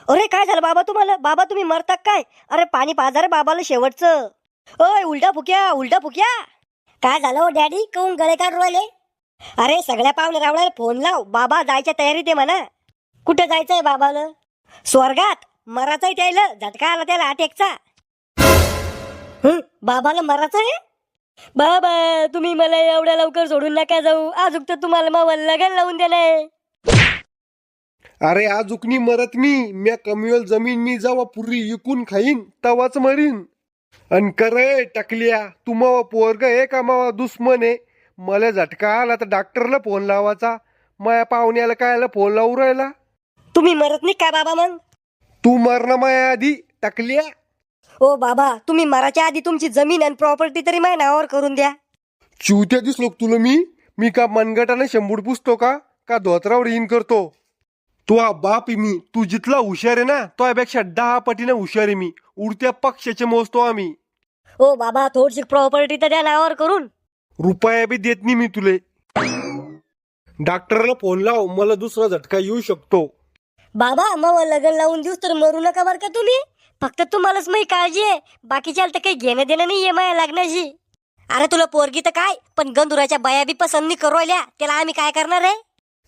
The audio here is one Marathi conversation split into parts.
अरे काय झालं बाबा तुम्हाला? बाबा तुम्ही मरता काय? अरे पाणी पाजा रे बाबाला शेवटचं. ओय उलटा फुक्या उलटा फुक्या. काय झालं हो डॅडी? कोण गळे काढून राहिले? अरे सगळ्या पाहुणे रावळ्याला फोन लाव, बाबा जायच्या तयारीत आहे म्हणा. कुठे जायचंय बाबाला? स्वर्गात. मराचंय त्याला, झटका आला त्याला अटॅकचा. बाबाला मराचंय? बाबा तुम्ही मला एवढ्या लवकर सोडून नका जाऊ, अजून तर तुम्हाला मग लगन लावून दिलंय. अरे आज उकनी मरत मी कमीवेल जमीन मी जावा पुरी इकून खाईन तवाच मरीन. अन करे टकल्या तू मावा पोरग आहे का मावा दुश्मन आहे? मला झटका आला तर डॉक्टरला फोन लावायचा, माया पाहुण्याला कायला फोन लावू राहिला? तुम्ही मरत नाही का बाबा मग? तू मरण माया आधी टकल्या. ओ बाबा तुम्ही मराच्या आधी तुमची जमीन आणि प्रॉपर्टी तरी माझ्या नावावर करून द्या. चिवत्या दिसलो तुला मी का मनगटाने शंभूड पुसतो का धोत्रावर इन करतो? तू हा बाप आहे मी, तू जितला हुशार आहे ना त्यापेक्षा 10 पटीने हुशार आहे मी. उडत्या पक्षाचे मोजतो आम्ही. ओ बाबा थोडीशी प्रॉपर्टी तर द्या नावावर करून. रुपया बी देत नाही मी तुले. डॉक्टरला फोन लाव, मला दुसरा झटका येऊ शकतो. बाबा मग लग्न लावून देऊस तर मरू नका बर का तुम्ही. फक्त तुम्हालाच माझी काळजी आहे, बाकीच्याला तर काही घेणं देणं नाहीये माझ्या लग्नाशी. अरे तुला पोरगी तर काय, पण गंधुराच्या बाया बी पसंत नाही करू राहिल्या, त्याला आम्ही काय करणार आहे?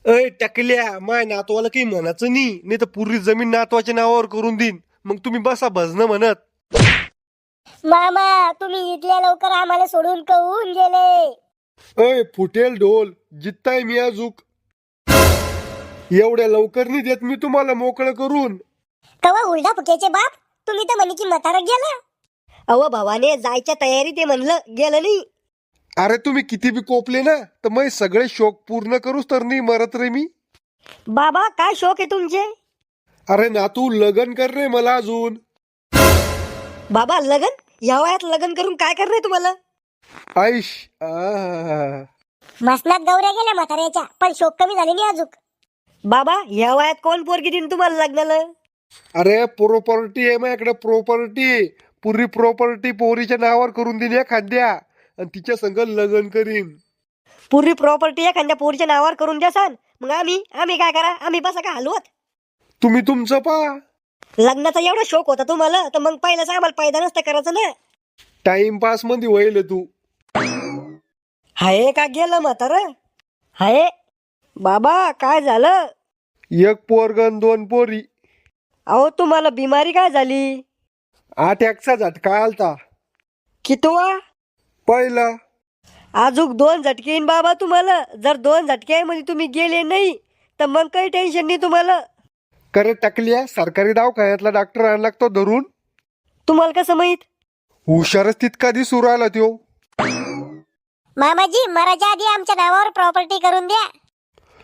अय टकल्या, माय नातवाला काही म्हणायचं नाही तर पुरी जमीन नातवाच्या नावावर करून देईन. मग तुम्ही बसा भजन म्हणत. मामा तुम्ही इथल्या लवकर आम्हाला सोडून कहून गेले. अय फुटेल ढोल, जित्ताय मी अजूक. एवढ्या लवकर नाही देत मी तुम्हाला मोकळं करून. कवा उलटा फुक्याचे बाप, तुम्ही तर म्हणे की म्हातारा गेला. अव भावाने जायच्या तयारीत आहे म्हणलं, गेलं नाही. अरे तुम्ही किती बी कोपले ना तर मग सगळे शोक पूर्ण करूच तर नाही मरत रे मी. बाबा काय शौक आहे तुमचे? अरे नातू लगन कर रे मला अजून. बाबा लगन? या वयात लगन करून काय करणार तुम्हाला? आईश मसनात गौऱ्या गेल्या म्हाताऱ्याच्या, पण शोक कमी झाले नाही अजून. बाबा या वयात कोण पोरगी देईन तुम्हाला लग्नाला? अरे प्रॉपर्टी आहे माझ्याकडे, प्रॉपर्टी. पुरी प्रॉपर्टी पोरीच्या नावावर करून देईन एखाद्या आणि तिच्या संग लग्न करीन. पूर्वी प्रॉपर्टी एखाद्या पोरीच्या नावावर करून द्या सांग, मग आम्ही काय करा? आम्ही बसा का हलवत? तुम्ही तुमचं पा. लग्नाचा एवढा शौक होता तुम्हाला तर मग पहिलाच आम्हाला पैदा नसतं करायचं ना. टाइमपास मध्ये होईल तू. हाय का गेलं म्हातार? हाय बाबा काय झालं? एक पोरगन 2 पोरी. अहो तुम्हाला बिमारी काय झाली? अटॅकचा झटका आलता. कितवा? पहिला. अजून 2 झटके येईन बाबा तुम्हाला. जर 2 झटक्यामध्ये तुम्ही गेले नाही तर मग काही टेन्शन नाही तुम्हाला. करे टकल्या, सरकारी दवाखान्यातला डॉक्टर आणला लागतो धरून. तुम्हाला कसं माहित? हुशारच तितका दिसू राहिला त्यो. मामाजी मराच्या आधी आमच्या नावावर प्रॉपर्टी करून द्या.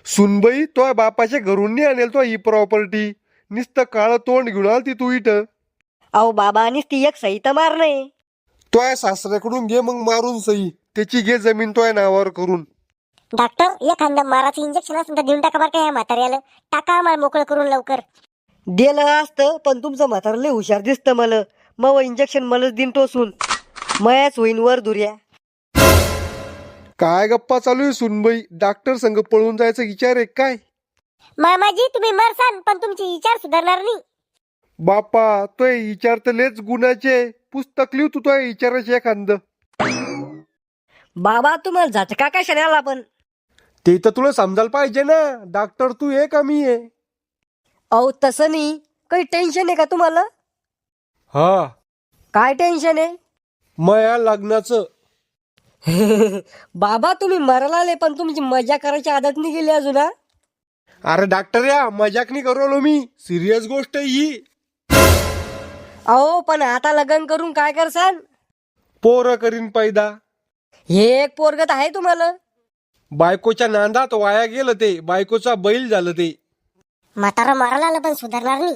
सुनबाई तो बापाच्या घरून नाही आणेल तो ही प्रॉपर्टी. नुसतं काळ तोंड घेऊन आलती तू इथं. अहो बाबानीच ती एक सही तर मारणे. तो सासऱ्याकडून घे मग मारून सही, त्याची घे जमीन तो नावावर करून. डॉक्टर एखादा माराचं इंजेक्शन असेल तर देऊन टाका बरं का या म्हाताऱ्याला. टाका आम्हाला मोकळं करून लवकर. दिलं असतं पण तुमचं म्हातारं लय हुशार दिसतं मला. मग इंजेक्शन मलाच दिन टोसून मयाच होईन वर दुर्या. काय गप्पा चालू आहे सुनबाई? डॉक्टर संग पळून जायचा विचार आहे काय? मामाजी तुम्ही मरसान पण तुमचे विचार सुधारणार नाही. बापा तो विचार तर लेच गुणाचे. पुस्तक लिहू तू तो विचाराचे एखादं. बाबा तुम्हाला झटका कशाने आला पण? ते तर तुला समजायला पाहिजे ना, डॉक्टर तू आहे का मी आहे? अहो तसं नाही, काही टेन्शन आहे का तुम्हाला? हा. काय टेन्शन आहे? माया लग्नाचं. बाबा तुम्ही मरायला आले पण तुमची मजा करायची आदत नाही गेली अजून. अरे डॉक्टर या मजाक नाही करू मी, सिरियस गोष्ट आहे ही. अहो पण आता लग्न करून काय करसान? पोरं करीन पैदा. हे एक पोरगत आहे तुम्हाला. बायकोच्या नांदात वाया गेलं ते, बायकोचा बैल झालं ते. म्हातारा मारायला आलं पण सुधारणार नाही.